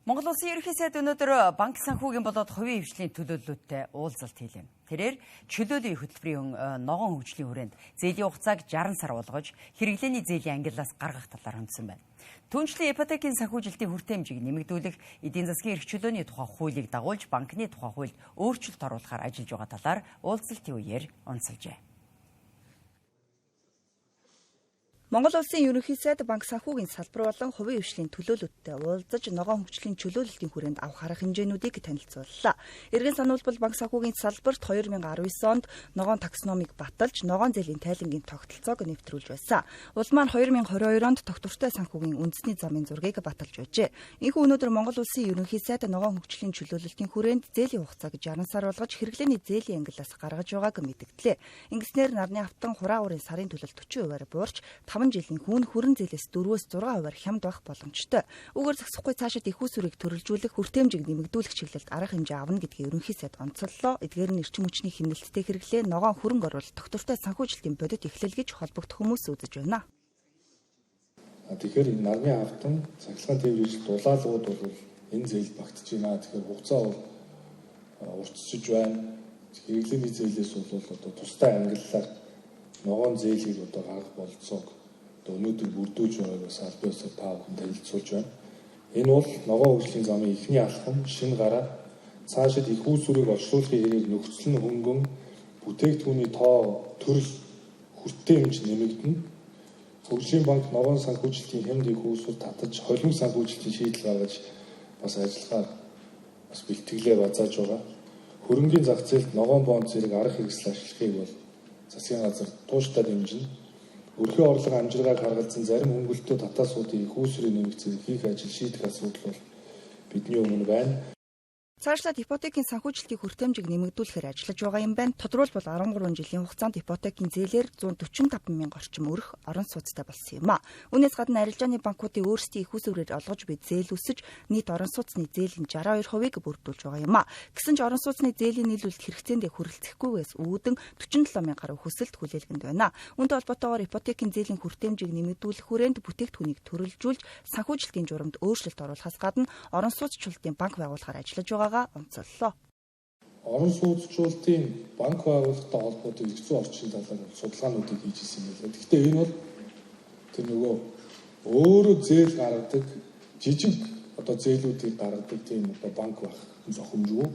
Монгол Улсын ерөнхий сайд өнөөдөр банк санхүүгийн болоод хувийн хвшлийн төлөөллөлтөд уулзалт хийлээ. Тэрээр чөлөөлийн хөтөлбөрийн ногоон хөгжлийн хүрээнд зээлийн хугацааг 60 сар болгож хэрэглээний зээлийн ангиллаас гаргах талаар хандсан байна. Түүнчлэн ипотекийн санхүүжилтийн хүртээмжийг нэмэгдүүлэх, эдийн засгийн эрх чөлөөний тухай хуулийг дагуулж банкны тухай хуульд өөрчлөлт оруулахаар ажиллаж байгаа талаар уулзалтын үеэр онцолжээ. Монгол Улсын ерөнхий сайд банк санхүүгийн салбар болон хувийн хвшлийн төлөөлөлтөд уулзаж ногоон хөгжлийн чөлөөлөлтийн хүрээнд авах арга хэмжээнүүдийг танилцууллаа. Эргэн сануулбал банк санхүүгийн салбарт 2019 онд ногоон таксономыг баталж ногоон зээлийн тайлангийн тогтолцоог нэвтрүүлж байсан. Улс маань 2022 онд тогтвортой санхүүгийн үндэсний замын зургийг баталж байжээ. Энэхүү өнөөдөр Монгол Улсын ерөнхий сайд ногоон хөгжлийн чөлөөлөлтийн хүрээнд зээлийн хугацааг 60 сар болгож хэрэглээний зээлийн ангиллаас гаргаж байгааг мэдгдлээ. Ингэснээр нарны автан хураан урын сарын төлөлт 40%-аар буурч 5 жилийн хүүн хүрэн зээлээс 4-өөс 6%-аар хямд байх боломжтой. Үүгээр зохисохгүй цаашид их усүрийг төрөлжүүлэх, хүртээмжийг нэмэгдүүлэх чиглэлд арга хэмжээ авна гэдгийг ерөнхий сайд онцоллоо. Эдгээр нь эрчим хүчний хэмнэлттэй хэрэглээ, ногоон хөрөнгө оруулалт, тогтвортой санхүүжилтийн бодит эхлэл гэж холбогдох хүмүүс үзэж байна. Тэгэхээр нарны автан цахилгаан тээврийн дулаалгууд бол энэ зээлд багтж байна. Тэгэхээр хугацаа бол уртсаж байна. Хэрэглээний зээлээс бол одоо тусдаа ангиллаар ногоон зээлийг одоо гаргах болцоог өнөөдөр бүрдүүлж байгааг бас аль биесээр та бүхэн танилцуулж байна. Энэ бол ногоон хөгжлийн замын эхний алхам, шинэ гараа, цаашид их усүрийг оршуулахын хэрээр нөхцөл нь хөнгөн, бүтээгдэхүүний тоо, төрөл, хүртээмж нэмэгдэнэ. Хөгжлийн банк ногоон санхүүжилтийн хямд их усүр татаж, холимог санхүүжилтийн шийдэл гаргаж бас ажиллагаар бас бэлтгэлээ базааж байгаа. Хөрөнгийн зах зээлд ногоон бонд зэрэг арга хэрэгсэл ашиглахыг бол засгийн газар тууштай дэмжинэ. Өрхийн орлого амжиргааг харгалзан зарим хөнгөлөлтөө татаасуудын их усүрийн нэмэгцийг хийх ажил шийдэх асуудал бол бидний өмнө байна. Цаашлаад ипотекийн санхүүжилтийн хүртээмжийг нэмэгдүүлэхээр ажиллаж байгаа юм байна. Тодорхойлбол 13 жилийн хугацаанд ипотекийн зээлээр 145 мянга орчим өрх орон сууцтай болсон юм а. Үүнээс гадна арилжааны банкуудын өөрсдийн их усүрээр олгож буй зээл өсөж нийт орон сууцны зээлийн 62%-ийг бүрдүүлж байгаа юм а. Гэсэн ч орон сууцны зээлийн нийлүүлэлт хэрэгцээндээ хүрэлцэхгүйгээс үүдэн 47 мянган гаруй хүсэлт хүлээлгэнд байна. Үүнтэй холбоотойгоор ипотекийн зээлийн хүртээмжийг нэмэгдүүлэх хүрээнд бүтээгдэхүүнийг төрөлжүүлж санхүүжилтийн журамд өөрчлөлт оруулахаас гадна орон сууцчлалтын банк байгуулахаар ажиллаж байгаа онцоллоо. Орон сууцчлалтын банк байгуулалттай холбоотой эрх зүйн орчин талаар судалгаануудыг хийж ирсэн юм байна. Гэхдээ энэ бол тэр нөгөө өөрөө зээл гаргадаг жижиг одоо зээлүүдийг гаргадаг тийм одоо банк байх зохимжгүй.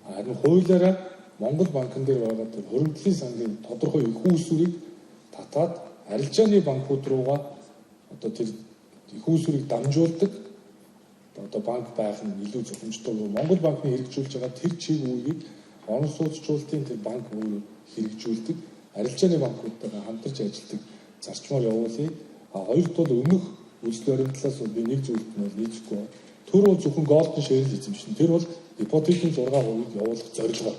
Харин хуулиараа Монгол банкн дээр байгаа тэр хөрөнгөлийн сангийн тодорхой их усүрийг татаад арилжааны банкуд руугаа одоо тэр их усүрийг дамжуулдаг одоо банк байх нь илүү зөвхөмжтэй. Монгол банкны хэрэгжүүлж байгаа тэр чиг үүргийг орон сууцчлалтын тэр банк үүрэг хэрэгжүүлдэг арилжааны банкудтайгаа хамтарч ажилладаг зарчмаар явуулъя. Хоёрт бол өмнөх үйлчлэл баримтлалаас би нэг зүйлд нь бол нийцэхгүй. Тэр бол зөвхөн голден шеэр л эзэмшнэ. Тэр бол ипотекийн 6%-ийг явуулах зорилго.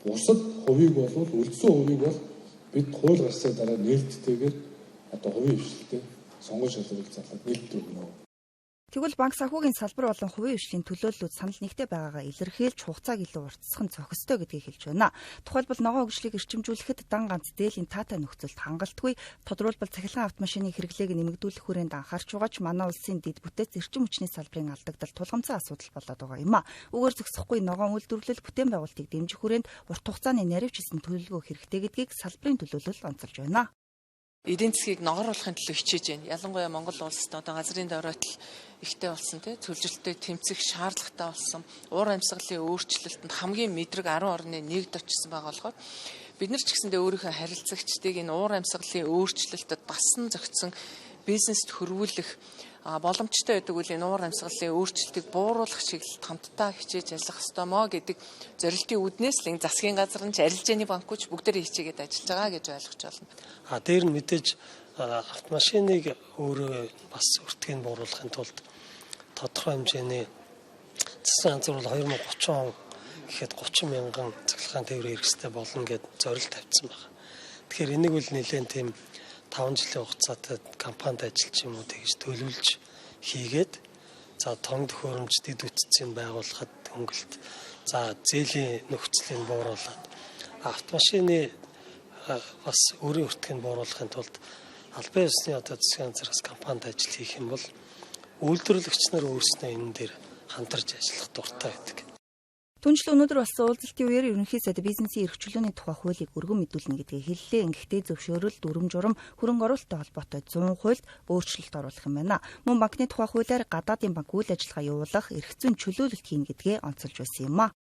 Бусад хувийг бол үлдсэн хувийг бол бид хууль гарсны дараа нээлттэйгээр одоо хувийн хвшилтэд сонгон шалгуулж зарлаад нээлттэй өгнө. Тэгвэл банк санхүүгийн салбар болон хувийн хвшлийн төлөөллүүд санал нэгтэй байгаагаа илэрхийлж хугацааг илүү уртсах нь зохистой гэдгийг хэлж байна. Тухайлбал ногоон хөгжлийг эрчимжүүлэхэд дан ганц зээлийн таатай нөхцөлд хангалтгүй, тодорхойлбол цахилгаан автомашины хэрэглээг нэмэгдүүлэх хүрээнд анхаарч байгаач манай улсын дэд бүтээц эрчим хүчний салбарын алдагдал тулгамцсан асуудал болоод байгаа юм а. Үүгээр зохисохгүй ногоон үйлдвэрлэл бүтээн байгуулалтыг дэмжих хүрээнд урт хугацааны наривчилсан төлөвлөгөө хэрэгтэй гэдгийг салбарын төлөөлөл онцолж байна. Эдийн засгийг ногооруулахын төлөө хичээж байна. Ялангуяа Монгол улсад одоо газрын давраатал ихтэй болсон тий, цөлжилттэй тэмцэх шаардлагатай болсон. Уур амьсгалын өөрчлөлтөнд хамгийн мэдрэг 10 орны нэгд очсон байгаа болохоор бид нар ч гэсэндээ өөрийнхөө харилцагчдыг энэ уур амьсгалын өөрчлөлтөд басан зохицсон бизнест хөрвүүлэх боломжтой байдаг үл энэ уур амьсгалын өөрчлөлтийг бууруулах чиглэлд хамтдаа хичээж ажиллах ёстой мó гэдэг зорилтын үүднээс л энэ засгийн газар нь арилжааны банкуч бүгдээрээ хичээгээд ажиллаж байгаа гэж ойлгож байна. Дээр нь мэдээж автомашиныг өөрөө бас өртгийг бууруулахын тулд тодорхой хэмжээний засгийн газар бол 2030 он гэхэд 30 мянган цахилгаан тээврийн хэрэгстэй болно гэд зорилт тавьсан байна. Тэгэхээр энийг үл нэлээд тийм 5 жилийн хугацаатай компанид ажиллаж юм уу тэгж төлөвлөж хийгээд за тоног төхөөрөмж дэд үтцийг байгуулахад хөнгөлт за зээлийн нөхцөлийг бууруулаад автомашины бас өөрийн өртгийг бууруулахын тулд албан ёсны одоо засгийн газраас компанид ажил хийх юм бол үйлдвэрлэгч нар өөрснөө энэ дээр хамтарч ажиллах дуртай байдаг. Түншлэн өнөөдөр болсон уулзалтын үеэр ерөнхий сайд бизнесийн эрх чөлөөний тухай хуулийг өргөн мэдүүлнэ гэдгийг хэллээ. Ингэхдээ зөвшөөрөл, дүрм журам, хөрөнгө оруулалттай холбоотой 100 хуульд өөрчлөлт оруулах юм байна. Мөн банкны тухай хуулиар гадаадын банк үйл ажиллагаа явуулах эрх зүйн чөлөөлөлт хийнэ гэдгээ онцолж байсан юм а.